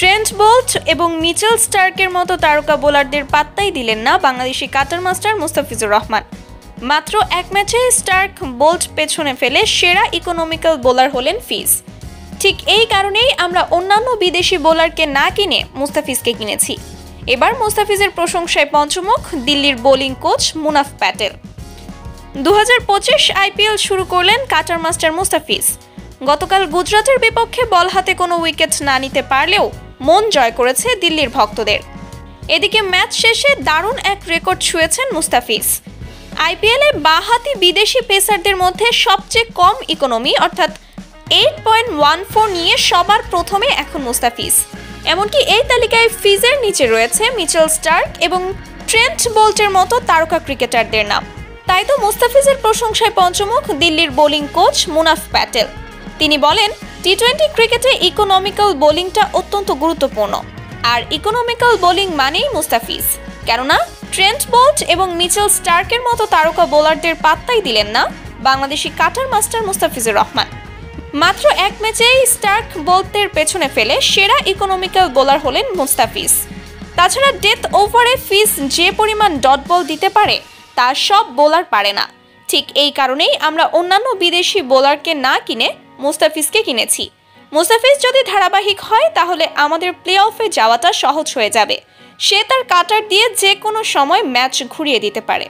Trent Boult এবং Mitchell স্টার্কের মতো তারকা বোলারদের পাত্তাই দিলেন না বাংলাদেশি কাটার মাস্টার মুস্তাফিজুর রহমান। মাত্র এক ম্যাচে স্টার্ক বোল্ট পেছনে ফেলে সেরা ইকোনমিক্যাল বোলার হলেন ফিজ। ঠিক এই কারণেই আমরা অন্যান্য বিদেশি বোলারকে না কিনে মুস্তাফিজকে কিনেছি। এবার মুস্তাফিজের প্রশংসায় পঞ্চমুখ দিল্লির bowling coach Munaf Patel. 2025 IPL শুরু করলেন কাটার মাস্টার মুস্তাফিজ। গতকাল গুজরাটের বিপক্ষে বল হাতে কোনো উইকেট না নিতে পারলেও মন জয় করেছে দিল্লির ভক্তদের। এদিকে ম্যাচ শেষে দারুণ এক রেকর্ড ছুঁয়েছেন মুস্তাফিজ। আইপিএলে বাঁহাতি বিদেশি পেসারদের মধ্যে সবচেয়ে কম ইকোনমি অর্থাৎ 8.14 নিয়ে সবার প্রথমে এখন মুস্তাফিজ। এমনকি এই তালিকায় ফিজের নিচে রয়েছে মিচেল স্টার্ক এবং ট্রেন্ট বোল্টের মতো তারকা ক্রিকেটারদের নাম। তাই তো মুস্তাফিজের প্রশংসায় পঞ্চমুখ দিল্লির বোলিং কোচ মুনাফ প্যাটেল। তিনি বলেন, টি-20 ক্রিকেটে ইকোনমিক্যাল বোলিংটা অত্যন্ত গুরুত্বপূর্ণ, আর ইকোনমিক্যাল বোলিং মানেই মুস্তাফিজ। কেননা ট্রেন্ট বোল্ট এবং মিচেল স্টার্কের মতো তারকা বোলারদের পাত্তাই দিলেন না বাংলাদেশি কাটার মাস্টার মুস্তাফিজুর রহমান। মাত্র এক ম্যাচেই স্টার্ক বোল্টের পেছনে ফেলে সেরা ইকোনমিক্যাল বোলার হলেন মুস্তাফিজ। তাছাড়া ডেথ ওভারে ফিজ যে পরিমাণ ডট বল দিতে পারে তা সব বোলার পারে না। ঠিক এই কারণেই আমরা অন্যান্য বিদেশি বোলারকে না কিনে মুস্তাফিজকে কিনেছি। মুস্তাফিজ যদি ধারাবাহিক হয় তাহলে আমাদের প্লে অফে যাওয়াটা সহজ হয়ে যাবে। সে তার কাটার দিয়ে যে কোনো সময় ম্যাচ ঘুরিয়ে দিতে পারে।